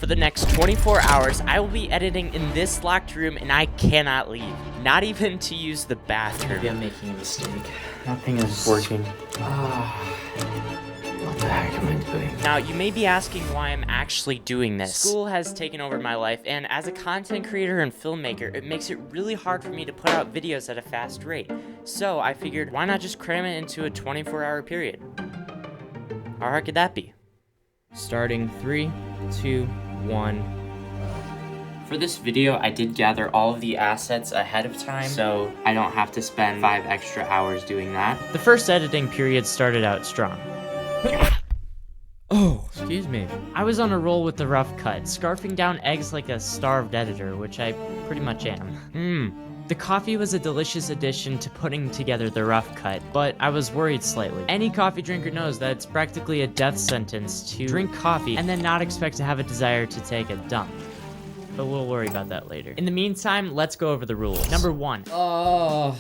For the next 24 hours, I will be editing in this locked room and I cannot leave. Not even to use the bathroom. Maybe I'm making a mistake. Nothing is working. What the heck am I doing? Now, you may be asking why I'm actually doing this. School has taken over my life, and as a content creator and filmmaker, it makes it really hard for me to put out videos at a fast rate. So I figured, why not just cram it into a 24-hour period? How hard could that be? Starting 3, 2, 1. For this video, I did gather all of the assets ahead of time, so I don't have to spend 5 extra hours doing that. The first editing period started out strong. Oh, excuse me. I was on a roll with the rough cut, scarfing down eggs like a starved editor, which I pretty much am. The coffee was a delicious addition to putting together the rough cut, but I was worried slightly. Any coffee drinker knows that it's practically a death sentence to drink coffee and then not expect to have a desire to take a dump. But we'll worry about that later. In the meantime, let's go over the rules. Number 1. Oh,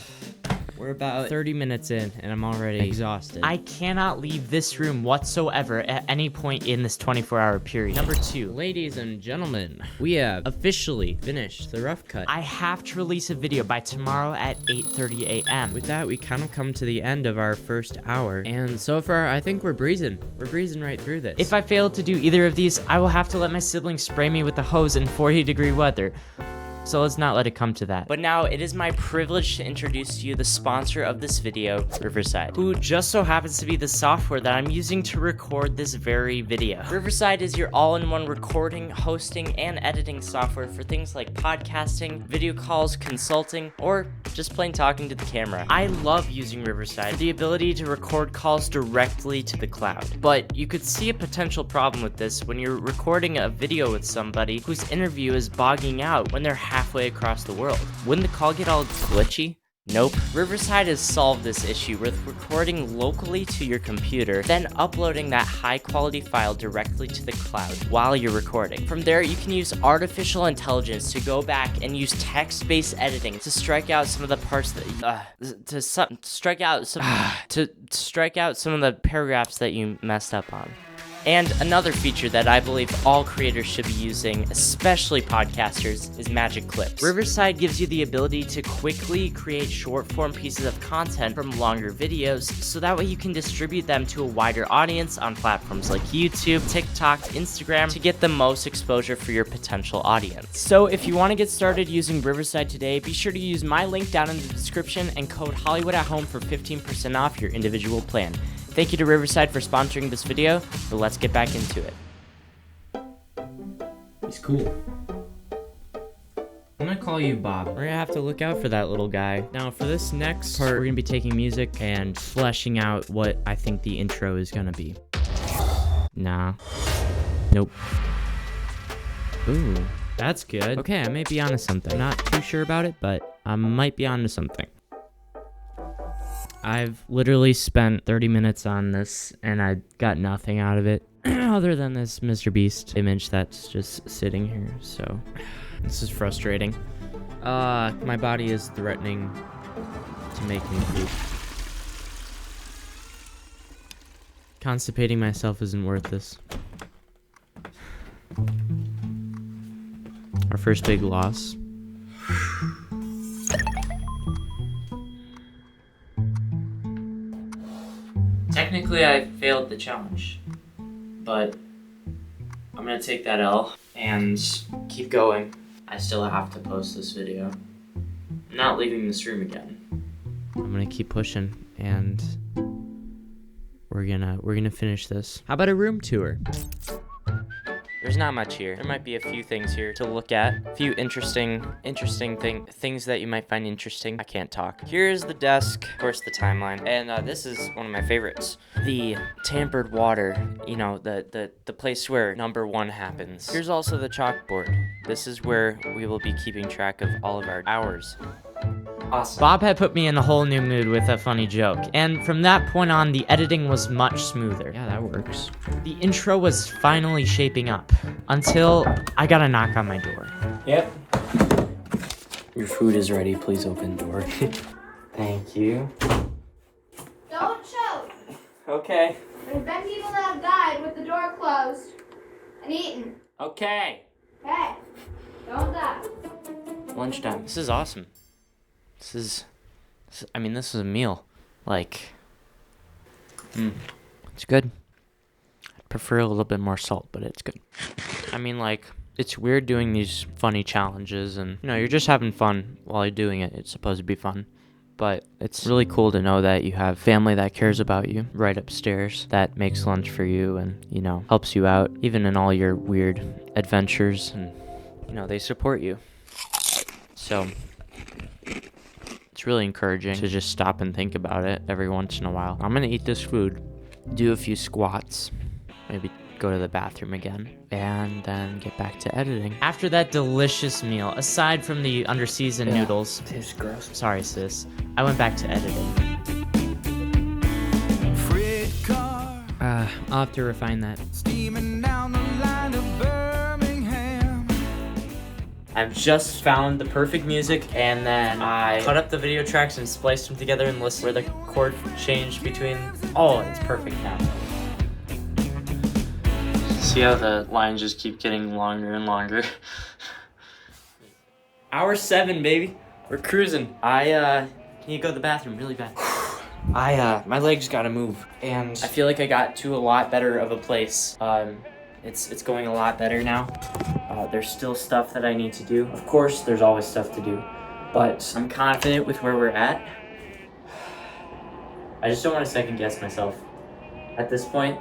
we're about 30 minutes in and I'm already exhausted. I cannot leave this room whatsoever at any point in this 24-hour period. Number 2. Ladies and gentlemen, we have officially finished the rough cut. I have to release a video by tomorrow at 8:30 a.m. With that, we kind of come to the end of our first hour. And so far, I think we're breezing. We're breezing right through this. If I fail to do either of these, I will have to let my siblings spray me with a hose in 40-degree weather. So let's not let it come to that. But now it is my privilege to introduce to you the sponsor of this video, Riverside, who just so happens to be the software that I'm using to record this very video. Riverside is your all-in-one recording, hosting, and editing software for things like podcasting, video calls, consulting, or just plain talking to the camera. I love using Riverside, the ability to record calls directly to the cloud. But you could see a potential problem with this when you're recording a video with somebody whose interview is bogging out when they're halfway across the world. Wouldn't the call get all glitchy? Nope. Riverside has solved this issue with recording locally to your computer, then uploading that high quality file directly to the cloud while you're recording. From there, you can use artificial intelligence to go back and use text-based editing to strike out some of the parts that strike out some of the paragraphs that you messed up on. And another feature that I believe all creators should be using, especially podcasters, is Magic Clips. Riverside gives you the ability to quickly create short-form pieces of content from longer videos, so that way you can distribute them to a wider audience on platforms like YouTube, TikTok, Instagram, to get the most exposure for your potential audience. So if you want to get started using Riverside today, be sure to use my link down in the description and code HollywoodAtHome for 15% off your individual plan. Thank you to Riverside for sponsoring this video, but let's get back into it. He's cool. I'm gonna call you Bob. We're gonna have to look out for that little guy. Now for this next part, we're gonna be taking music and fleshing out what I think the intro is gonna be. Nah. Nope. Ooh, that's good. Okay, I may be onto something. Not too sure about it, but I might be onto something. I've literally spent 30 minutes on this and I got nothing out of it other than this Mr. Beast image that's just sitting here, so this is frustrating. My body is threatening to make me poop. Constipating myself isn't worth this. Our first big loss. Technically, I failed the challenge, but I'm gonna take that L and keep going. I still have to post this video. I'm not leaving this room again. I'm gonna keep pushing, and we're gonna finish this. How about a room tour? There's not much here. There might be a few things here to look at. A few interesting things that you might find interesting. I can't talk. Here's the desk, of course the timeline, and this is one of my favorites. The tampered water, you know, the place where number 1 happens. Here's also the chalkboard. This is where we will be keeping track of all of our hours. Awesome. Bob had put me in a whole new mood with a funny joke, and from that point on, the editing was much smoother. Yeah, that works. The intro was finally shaping up, until I got a knock on my door. Yep. Your food is ready, please open the door. Thank you. Don't choke. Okay. There's been people that have died with the door closed and eaten. Okay. Hey, don't die. Lunchtime. This is awesome. This is this is a meal. Like, it's good. I'd prefer a little bit more salt, but it's good. I mean, like, it's weird doing these funny challenges and, you're just having fun while you're doing it. It's supposed to be fun. But it's really cool to know that you have family that cares about you right upstairs, that makes lunch for you and, helps you out, even in all your weird adventures. And, they support you. So it's really encouraging to just stop and think about it every once in a while. I'm going to eat this food, do a few squats, maybe go to the bathroom again, and then get back to editing. After that delicious meal, aside from the under-seasoned noodles, Tastes gross. sorry sis, I went back to editing. I'll have to refine that. Steaming down the line to Birmingham. I've just found the perfect music, and then I cut up the video tracks and spliced them together and listened where the chord changed between. Oh, it's perfect now. See how the lines just keep getting longer and longer. Hour 7, baby. We're cruising. I need to go to the bathroom really bad. My legs gotta move, and I feel like I got to a lot better of a place. It's going a lot better now. There's still stuff that I need to do. Of course, there's always stuff to do, but I'm confident with where we're at. I just don't want to second guess myself. At this point,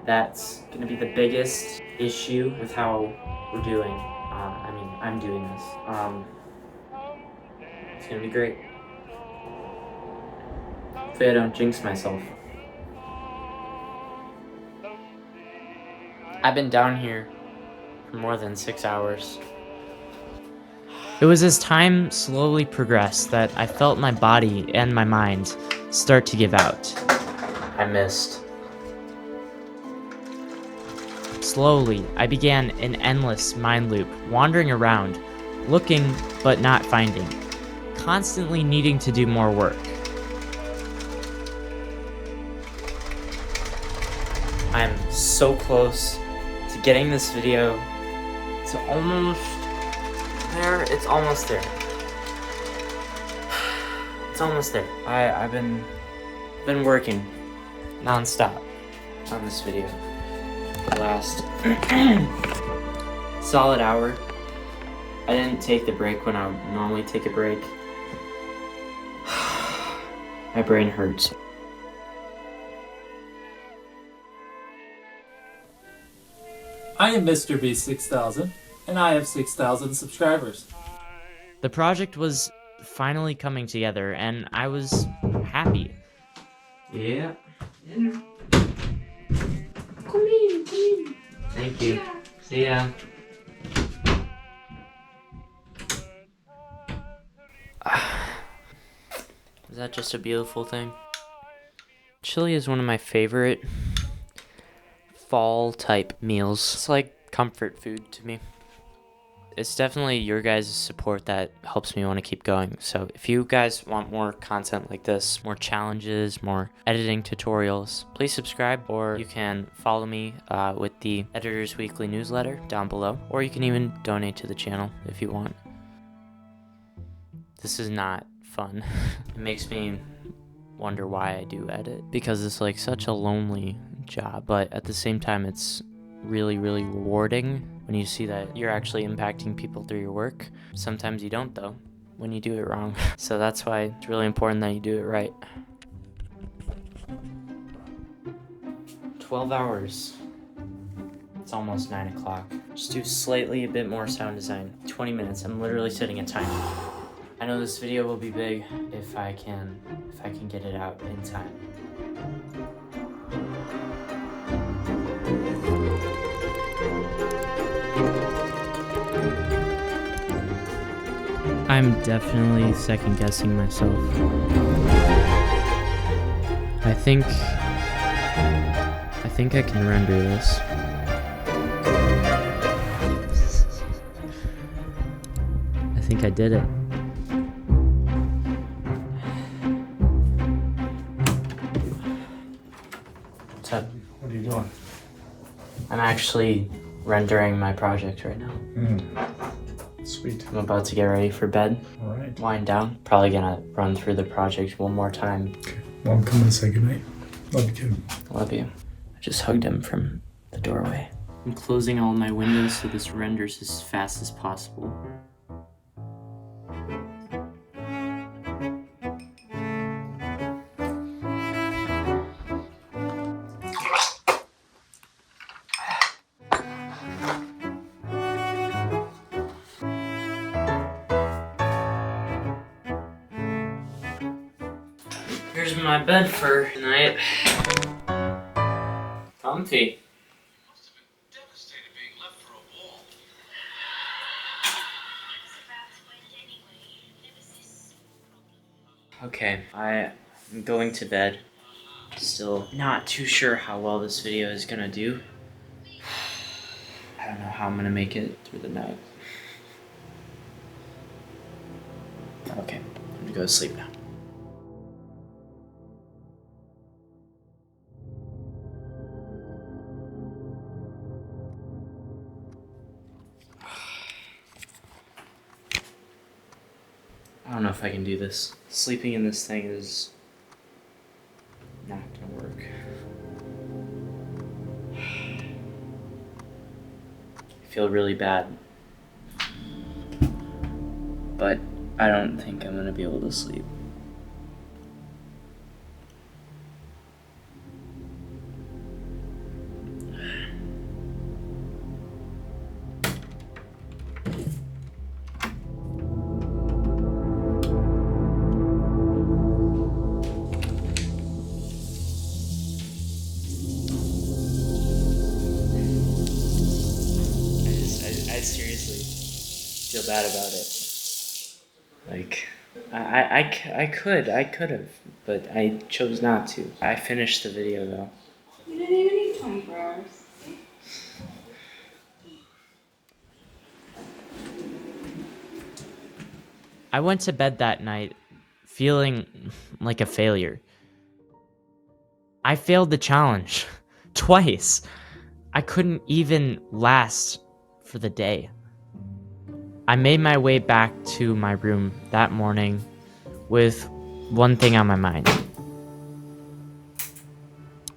that's gonna be the biggest issue with how we're doing. I'm doing this. It's gonna be great. Hopefully I don't jinx myself. I've been down here for more than 6 hours. It was as time slowly progressed that I felt my body and my mind start to give out. I missed. Slowly, I began an endless mind loop, wandering around, looking but not finding, constantly needing to do more work. I'm so close to getting this video to almost there. It's almost there. It's almost there. I've been working non-stop on this video the last solid hour. I didn't take the break when I would normally take a break. My brain hurts. I am Mr. Beast 6000, and I have 6,000 subscribers. The project was finally coming together, and I was happy. Yeah. Come in, come in. Thank you. See ya. Is that just a beautiful thing? Chili is one of my favorite fall type meals. It's like comfort food to me. It's definitely your guys' support that helps me want to keep going. So if you guys want more content like this, more challenges, more editing tutorials, please subscribe, or you can follow me with the Editor's Weekly newsletter down below, or you can even donate to the channel if you want. This is not fun. It makes me wonder why I do edit, because it's like such a lonely job, but at the same time it's really, really rewarding when you see that you're actually impacting people through your work. Sometimes you don't, though, when you do it wrong. So that's why it's really important that you do it right. 12 hours. It's almost 9 o'clock. Just do slightly a bit more sound design. 20 minutes. I'm literally setting a timer. I know this video will be big if I can get it out in time. I'm definitely second guessing myself. I think I can render this. I think I did it. What's up? What are you doing? I'm actually rendering my project right now. Sweet. I'm about to get ready for bed, All right. wind down. Probably gonna run through the project one more time. Well, I'm coming to say goodnight. Love you, kid. Love you. I just hugged him from the doorway. I'm closing all my windows so this renders as fast as possible. Here's my bed for tonight. Comfy. Okay, I'm going to bed. Still not too sure how well this video is gonna do. I don't know how I'm gonna make it through the night. Okay, I'm gonna go to sleep now. I don't know if I can do this. Sleeping in this thing is not gonna work. I feel really bad. But I don't think I'm gonna be able to sleep. I seriously feel bad about it. Like, I could have, but I chose not to. I finished the video though. You didn't even need 24 hours. I went to bed that night feeling like a failure. I failed the challenge twice. I couldn't even last for the day. I made my way back to my room that morning with one thing on my mind.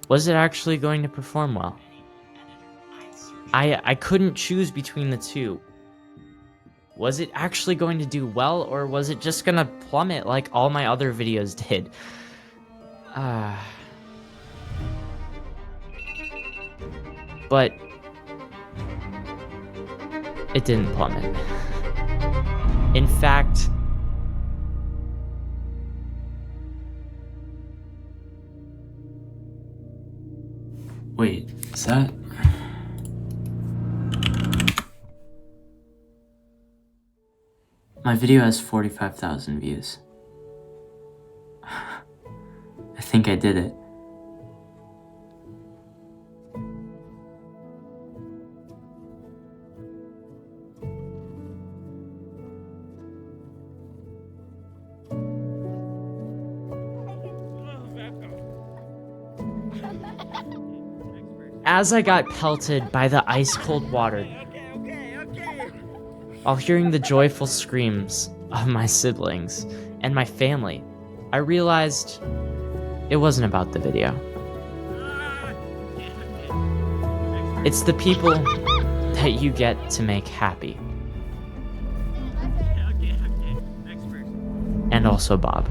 Was it actually going to perform well? I couldn't choose between the two. Was it actually going to do well, or was it just gonna plummet like all my other videos did? But it didn't plummet. In fact, wait, is that? My video has 45,000 views. I think I did it. As I got pelted by the ice-cold water, while hearing the joyful screams of my siblings and my family, I realized it wasn't about the video. It's the people that you get to make happy. And also Bob.